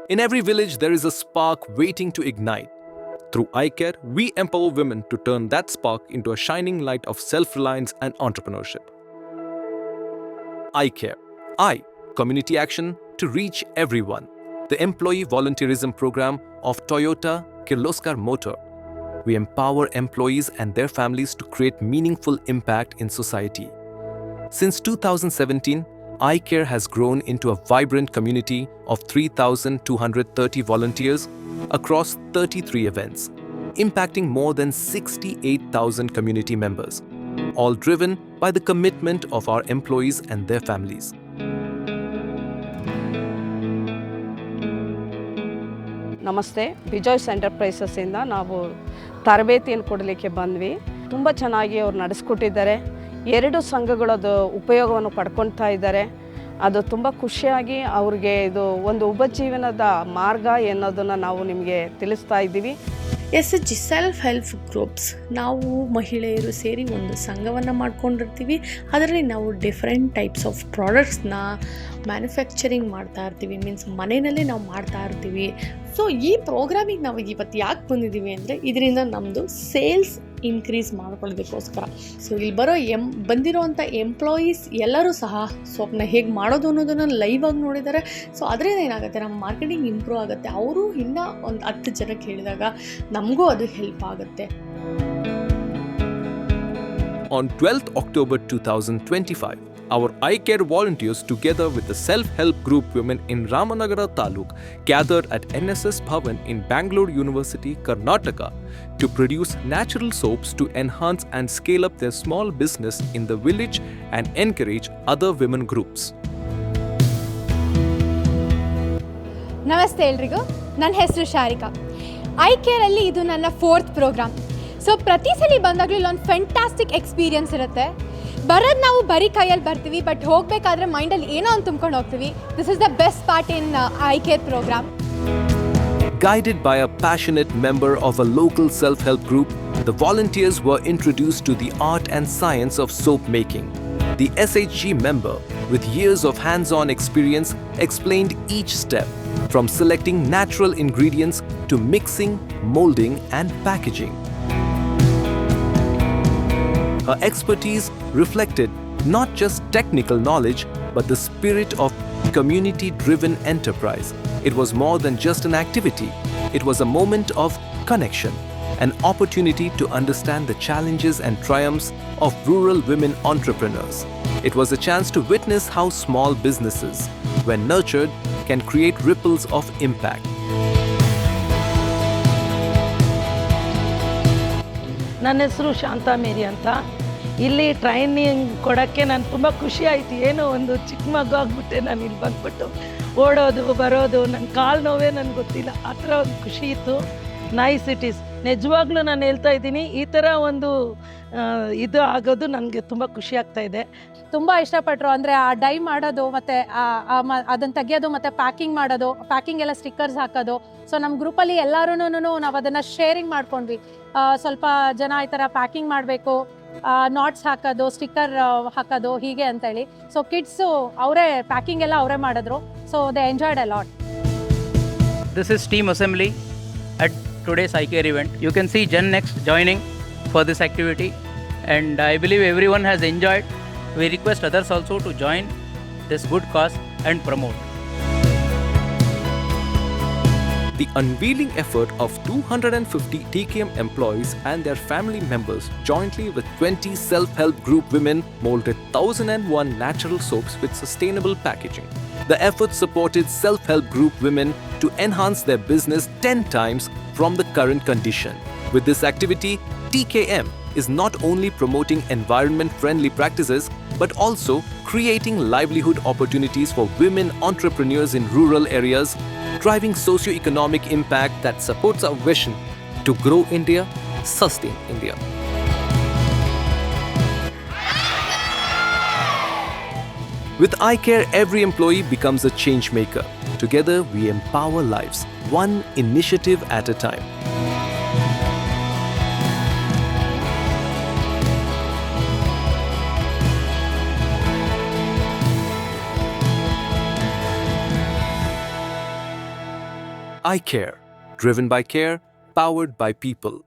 In every village, there is a spark waiting to ignite. Through iCARE, we empower women to turn that spark into a shining light of self-reliance and entrepreneurship. iCARE. Community action to reach everyone. The employee volunteerism program of Toyota Kirloskar Motor. We empower employees and their families to create meaningful impact in society. Since 2017, iCARE has grown into a vibrant community of 3,230 volunteers across 33 events, impacting more than 68,000 community members, all driven by the commitment of our employees and their families. ನಮಸ್ತೆ, ಬಿಜಾಯ್ಸ್ ಎಂಟರ್ಪ್ರೈಸಸ್ಸಿಂದ ನಾವು ತರಬೇತಿಯನ್ನು ಕೊಡಲಿಕ್ಕೆ ಬಂದ್ವಿ. ತುಂಬ ಚೆನ್ನಾಗಿ ಅವ್ರು ನಡೆಸ್ಕೊಟ್ಟಿದ್ದಾರೆ. 2 ಸಂಘಗಳದ್ದು ಉಪಯೋಗವನ್ನು ಪಡ್ಕೊಳ್ತಾ ಇದ್ದಾರೆ. ಅದು ತುಂಬ ಖುಷಿಯಾಗಿ ಅವ್ರಿಗೆ ಇದು ಒಂದು ಉಪಜೀವನದ ಮಾರ್ಗ ಎನ್ನೋದನ್ನು ನಾವು ನಿಮಗೆ ತಿಳಿಸ್ತಾ ಇದ್ದೀವಿ. SHG ಸೆಲ್ಫ್ ಹೆಲ್ಪ್ ಗ್ರೂಪ್ಸ್, ನಾವು ಮಹಿಳೆಯರು ಸೇರಿ ಒಂದು ಸಂಘವನ್ನು ಮಾಡ್ಕೊಂಡಿರ್ತೀವಿ. ಅದರಲ್ಲಿ ನಾವು ಡಿಫ್ರೆಂಟ್ ಟೈಪ್ಸ್ ಆಫ್ ಪ್ರಾಡಕ್ಟ್ಸ್ನ ಮ್ಯಾನುಫ್ಯಾಕ್ಚರಿಂಗ್ ಮಾಡ್ತಾ ಇರ್ತೀವಿ, ಮೀನ್ಸ್ ಮನೆಯಲ್ಲೇ ನಾವು ಮಾಡ್ತಾ ಇರ್ತೀವಿ. ಸೊ ಈ ಪ್ರೋಗ್ರಾಮಿಗೆ ನಾವು ಇವತ್ತು ಯಾಕೆ ಬಂದಿದ್ದೀವಿ ಅಂದರೆ ಇದರಿಂದ ನಮ್ಮದು ಸೇಲ್ಸ್ ಇನ್ಕ್ರೀಸ್ ಮಾಡ್ಕೊಳ್ಳೋದಕ್ಕೋಸ್ಕರ. ಸೊ ಇಲ್ಲಿ ಬಂದಿರೋವಂಥ ಎಂಪ್ಲಾಯೀಸ್ ಎಲ್ಲರೂ ಸಹ ಸ್ವಪ್ನ ಹೇಗೆ ಮಾಡೋದು ಅನ್ನೋದನ್ನು ಲೈವ್ ಆಗಿ ನೋಡಿದ್ದಾರೆ. ಸೊ ಅದರಿಂದ ಏನಾಗುತ್ತೆ, ನಮ್ಮ ಮಾರ್ಕೆಟಿಂಗ್ ಇಂಪ್ರೂವ್ ಆಗುತ್ತೆ. ಅವರು ಇನ್ನೂ ಒಂದು 10 ಜನಕ್ಕೆ ಹೇಳಿದಾಗ ನಮಗೂ ಅದು ಹೆಲ್ಪ್ ಆಗುತ್ತೆ. On 12th October 2025, our iCARE volunteers, together with the self-help group women in Ramanagara Taluk, gathered at NSS Bhavan in Bangalore University, Karnataka, to produce natural soaps to enhance and scale up their small business in the village and encourage other women groups. ನಮಸ್ತೆ ಎಲ್ರಿಗೂ, ನನ್ನ ಹೆಸರು ಶಾರಿಕಾ. iCARE ಅಲ್ಲಿ ಇದು ನನ್ನ 4th program. So ಪ್ರತಿ ಸಲ ಬಂದಾಗಲೂ ಇಲ್ಲೊಂದು ಫ್ಯಾಂಟಾಸ್ಟಿಕ್ ಎಕ್ಸ್ಪೀರಿಯನ್ಸ್ ಇರುತ್ತೆ. ಬರೋದು ನಾವು ಬರೀ ಕೈಯಲ್ಲಿ ಬರ್ತೀವಿ, ಬಟ್ ಹೋಗಬೇಕಾದ್ರೆ ಮೈಂಡಲ್ಲಿ ಏನೋ ಒಂದು ತುಂಬ್ಕೊಂಡು ಹೋಗ್ತೀವಿ. This is the best part in iCARE program. Guided by a passionate member of a local self-help group, the volunteers were introduced to the art and science of soap making. The SHG member, with years of hands-on experience, explained each step, from selecting natural ingredients to mixing, molding, and packaging. Her expertise reflected not just technical knowledge, but the spirit of community-driven enterprise. It was more than just an activity. It was a moment of connection, an opportunity to understand the challenges and triumphs of rural women entrepreneurs. It was a chance to witness how small businesses, when nurtured, can create ripples of impact. ನನ್ನ ಹೆಸರು ಶಾಂತಾ ಮೇರಿ ಅಂತ. ಇಲ್ಲಿ training ಕೊಡೋಕ್ಕೆ ನಾನು ತುಂಬ ಖುಷಿ ಆಯಿತು. ಏನೋ ಒಂದು ಚಿಕ್ಕ ಮಗು ಆಗಿಬಿಟ್ಟೆ ನಾನು ಇಲ್ಲಿ ಬಂದ್ಬಿಟ್ಟು ಓಡೋದು ಬರೋದು, ನನ್ನ ಕಾಲು ನೋವೇ ನನಗೆ ಗೊತ್ತಿಲ್ಲ, ಆ ಥರ ಒಂದು ಖುಷಿ ಇತ್ತು. Nice it is. ನಿಜವಾಗ್ಲೂ ನಾನು ಹೇಳ್ತಾ ಇದ್ದೀನಿ, ಈ ಥರ ಒಂದು ಇದು ಆಗೋದು ನನಗೆ ತುಂಬ ಖುಷಿ ಆಗ್ತಾ ಇದೆ. ತುಂಬ ಇಷ್ಟಪಟ್ಟರು. ಅಂದರೆ ಆ ಡೈ ಮಾಡೋದು ಮತ್ತು ಅದನ್ನು ತೆಗೆಯೋದು ಮತ್ತು ಪ್ಯಾಕಿಂಗ್ ಮಾಡೋದು, ಪ್ಯಾಕಿಂಗ್ ಎಲ್ಲ ಸ್ಟಿಕ್ಕರ್ಸ್ ಹಾಕೋದು. ಸೊ ನಮ್ಮ ಗ್ರೂಪಲ್ಲಿ ಎಲ್ಲರೂ ನಾವು ಅದನ್ನು ಶೇರಿಂಗ್ ಮಾಡ್ಕೊಂಡ್ವಿ. ಸ್ವಲ್ಪ ಜನ ಈ ಥರ ಪ್ಯಾಕಿಂಗ್ ಮಾಡಬೇಕು, ನಾಟ್ಸ್ ಹಾಕೋದು, ಸ್ಟಿಕ್ಕರ್ ಹಾಕೋದು, ಹೀಗೆ ಅಂತೇಳಿ. ಸೊ ಕಿಡ್ಸು ಅವರೇ ಪ್ಯಾಕಿಂಗ್ ಎಲ್ಲ ಅವರೇ ಮಾಡಿದ್ರು. So they enjoyed a lot. This is team assembly at today's iCARE event. You can see Gen Next joining for this activity, and I believe everyone has enjoyed. We request others also to join this good cause and promote. The unveiling effort of 250 TKM employees and their family members, jointly with 20 self-help group women, molded 1001 natural soaps with sustainable packaging. The effort supported self-help group women to enhance their business 10 times from the current condition. With this activity, TKM is not only promoting environment-friendly practices, but also creating livelihood opportunities for women entrepreneurs in rural areas, driving socio-economic impact that supports our vision to grow India, sustain India. With iCARE, every employee becomes a change maker. Together, we empower lives, one initiative at a time. iCARE, driven by care, powered by people.